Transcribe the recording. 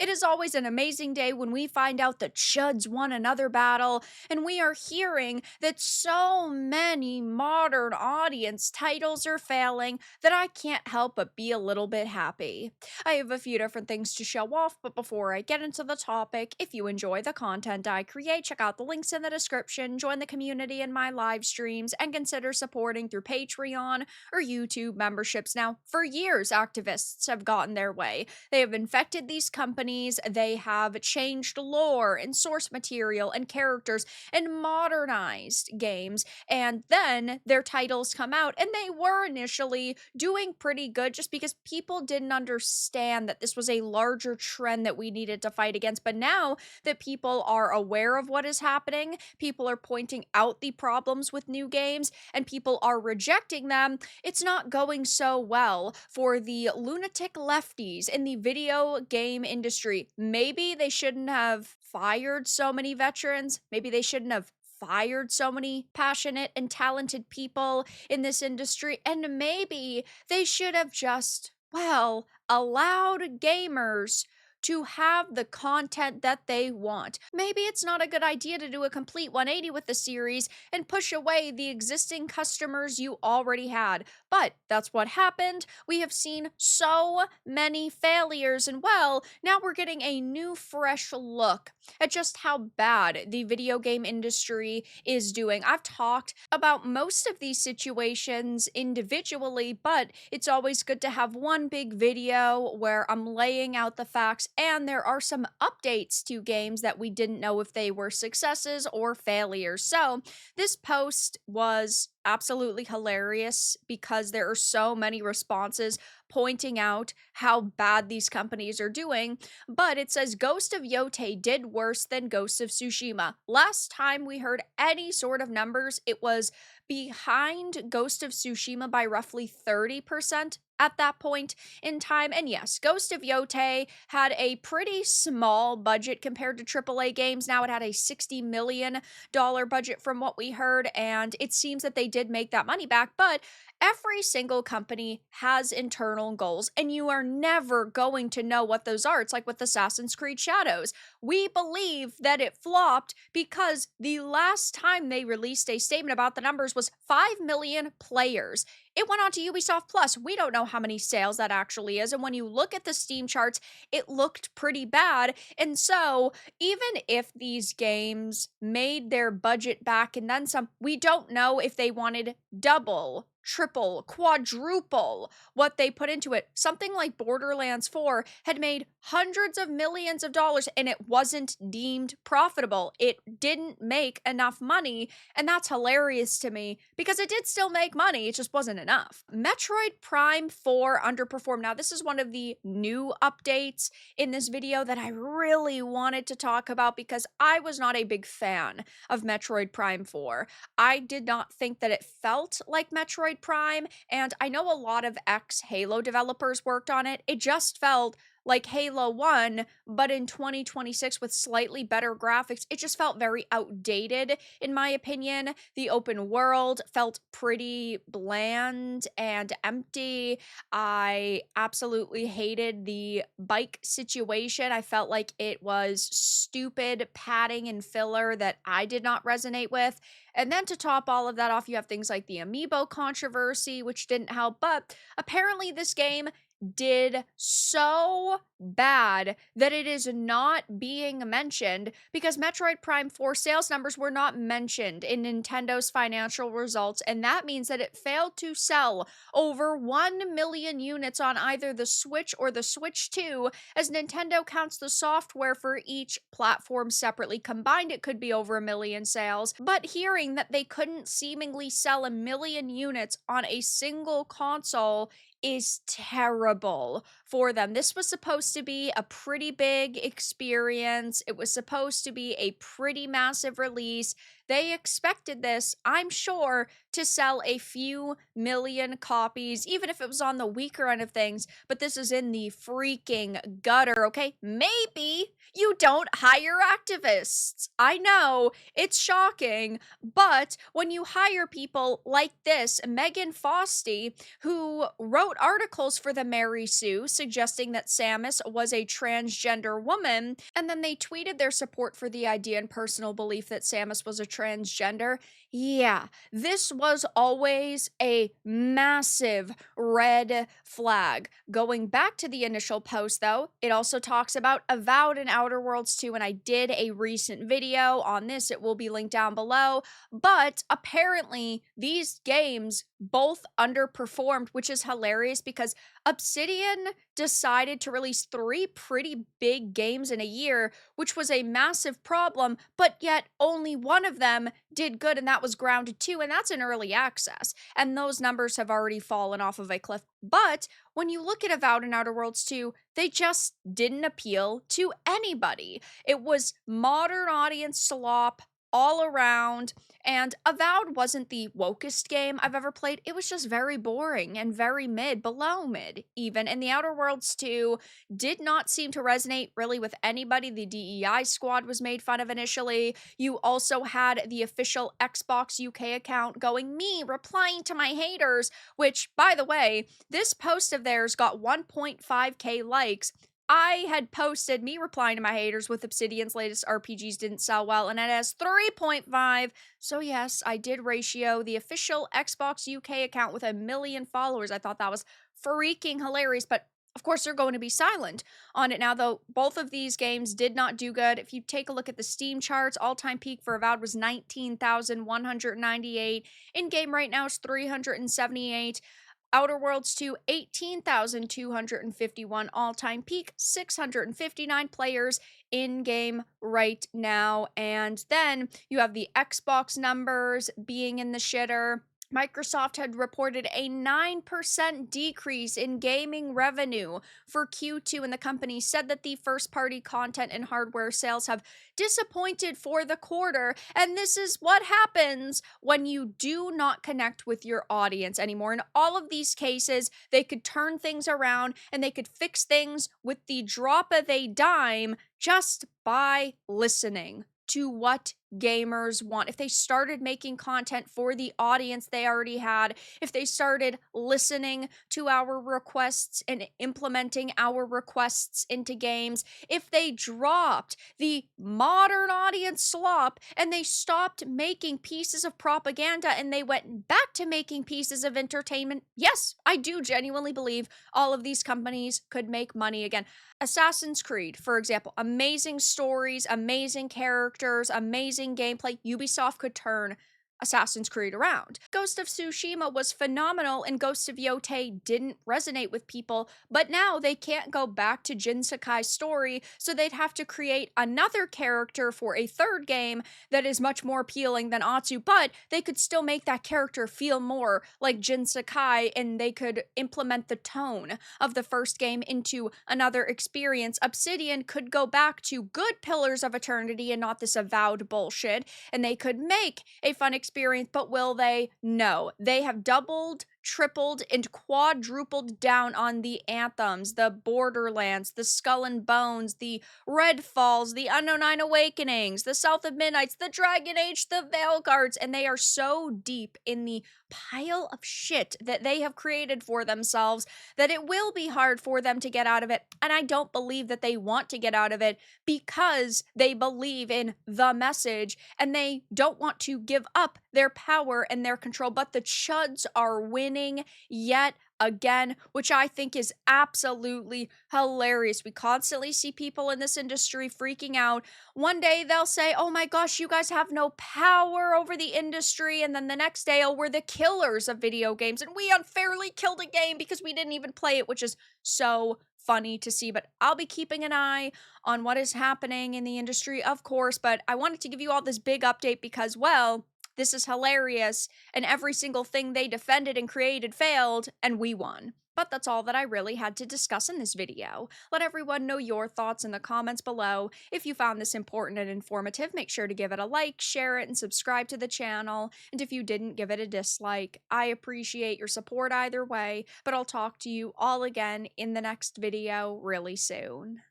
It is always an amazing day when we find out the Chuds won another battle, and we are hearing that so many modern audience titles are failing that I can't help but be a little bit happy. I have a few different things to show off, but before I get into the topic, if you enjoy the content I create, check out the links in the description, join the community in my live streams, and consider supporting through Patreon or YouTube memberships. Now, for years, activists have gotten their way. They have infected these companies, they have changed lore and source material and characters and modernized games, and then their titles come out, and they were initially doing pretty good just because people didn't understand that this was a larger trend that we needed to fight against. But now that people are aware of what is happening, people are pointing out the problems with new games, and people are rejecting them, it's not going so well for the lunatic lefties in the video game industry. Maybe they shouldn't have fired so many veterans. Maybe they shouldn't have fired so many passionate and talented people in this industry. And maybe they should have just, well, allowed gamers to have the content that they want. Maybe it's not a good idea to do a complete 180 with the series and push away the existing customers you already had. But that's what happened. We have seen so many failures, and well, now we're getting a new fresh look at just how bad the video game industry is doing. I've talked about most of these situations individually, but it's always good to have one big video where I'm laying out the facts, and there are some updates to games that we didn't know if they were successes or failures. So this post was absolutely hilarious because there are so many responses pointing out how bad these companies are doing. But it says Ghost of Yotei did worse than Ghost of Tsushima. Last time we heard any sort of numbers, it was behind Ghost of Tsushima by roughly 30% at that point in time. And yes, Ghost of Yotei had a pretty small budget compared to AAA games. Now it had a $60 million budget from what we heard, and it seems that they did make that money back. But every single company has internal goals, and you are never going to know what those are. It's like with Assassin's Creed Shadows. We believe that it flopped because the last time they released a statement about the numbers was 5 million players. It went on to Ubisoft Plus. We don't know how many sales that actually is. And when you look at the Steam charts, it looked pretty bad. And so, even if these games made their budget back and then some, we don't know if they wanted double, triple, quadruple what they put into it. Something like Borderlands 4 had made hundreds of millions of dollars and it wasn't deemed profitable. It didn't make enough money, and that's hilarious to me because it did still make money, it just wasn't enough. Metroid Prime 4 underperformed. Now, this is one of the new updates in this video that I really wanted to talk about because I was not a big fan of Metroid Prime 4. I did not think that it felt like Metroid Prime, and I know a lot of ex-Halo developers worked on it. It just felt like Halo 1, but in 2026 with slightly better graphics. It just felt very outdated, in my opinion. The open world felt pretty bland and empty. I absolutely hated the bike situation. I felt like it was stupid padding and filler that I did not resonate with. And then to top all of that off, you have things like the amiibo controversy, which didn't help. But apparently this game did so bad that it is not being mentioned because Metroid Prime 4 sales numbers were not mentioned in Nintendo's financial results, and that means that it failed to sell over 1 million units on either the Switch or the Switch 2, as Nintendo counts the software for each platform separately. Combined, it could be over 1 million sales, but hearing that they couldn't seemingly sell 1 million units on a single console is terrible for them. This was supposed to be a pretty big experience. It was supposed to be a pretty massive release they expected this, I'm sure, to sell a few million copies, even if it was on the weaker end of things. But this is in the freaking gutter, okay? Maybe you don't hire activists. I know it's shocking, but when you hire people like this, Megan Fosty, who wrote articles for the Mary Sue suggesting that Samus was a transgender woman, and then they tweeted their support for the idea and personal belief that Samus was a transgender. Yeah, this was always a massive red flag. Going back to the initial post, though, it also talks about Avowed and Outer Worlds 2, and I did a recent video on this. It will be linked down below. But apparently, these games both underperformed, which is hilarious because Obsidian decided to release 3 pretty big games in a year, which was a massive problem, but yet only one of them did good, and that was Grounded 2, and that's in early access. And those numbers have already fallen off of a cliff. But when you look at Avowed and Outer Worlds 2, they just didn't appeal to anybody. It was modern audience slop all around, and Avowed wasn't the wokest game I've ever played. It was just very boring and very mid, below mid even. And the Outer Worlds 2 did not seem to resonate really with anybody. The DEI squad was made fun of initially. You also had the official Xbox UK account going, me replying to my haters, which, by the way, this post of theirs got 1.5k likes. I had posted me replying to my haters with Obsidian's latest RPGs didn't sell well, and it has 3.5. So yes, I did ratio the official Xbox UK account with 1 million followers. I thought that was freaking hilarious, but of course they're going to be silent on it now, though both of these games did not do good. If you take a look at the Steam charts, all-time peak for Avowed was 19,198. In-game right now is 378. Outer Worlds 2, 18,251 all-time peak, 659 players in-game right now. And then you have the Xbox numbers being in the shitter. Microsoft had reported a 9% decrease in gaming revenue for Q2, and the company said that the first-party content and hardware sales have disappointed for the quarter. And this is what happens when you do not connect with your audience anymore. In all of these cases, they could turn things around and they could fix things with the drop of a dime just by listening to what gamers want. If they started making content for the audience they already had, if they started listening to our requests and implementing our requests into games, if they dropped the modern audience slop and they stopped making pieces of propaganda and they went back to making pieces of entertainment, yes, I do genuinely believe all of these companies could make money again. Assassin's Creed, for example, amazing stories, amazing characters, amazing gameplay. Ubisoft could turn Assassin's Creed around. Ghost of Tsushima was phenomenal, and Ghost of Yotei didn't resonate with people, but now they can't go back to Jin Sakai's story, so they'd have to create another character for a third game that is much more appealing than Atsu, but they could still make that character feel more like Jin Sakai, and they could implement the tone of the first game into another experience. Obsidian could go back to good Pillars of Eternity and not this Avowed bullshit, and they could make a fun experience, but will they? No. They have doubled, tripled, and quadrupled down on the anthems, the Borderlands, the Skull and Bones, the Redfalls, the Unknown Nine Awakenings, the South of Midnights, the Dragon Age, the Veilguards, and they are so deep in the pile of shit that they have created for themselves that it will be hard for them to get out of it. And I don't believe that they want to get out of it because they believe in the message and they don't want to give up their power and their control. But the chuds are winning yet again, which I think is absolutely hilarious. We constantly see people in this industry freaking out. One day they'll say, oh my gosh, you guys have no power over the industry. And then the next day, oh, we're the killers of video games. And we unfairly killed a game because we didn't even play it, which is so funny to see. But I'll be keeping an eye on what is happening in the industry, of course. But I wanted to give you all this big update because, well, this is hilarious, and every single thing they defended and created failed, and we won. But that's all that I really had to discuss in this video. Let everyone know your thoughts in the comments below. If you found this important and informative, make sure to give it a like, share it, and subscribe to the channel. And if you didn't, give it a dislike. I appreciate your support either way, but I'll talk to you all again in the next video really soon.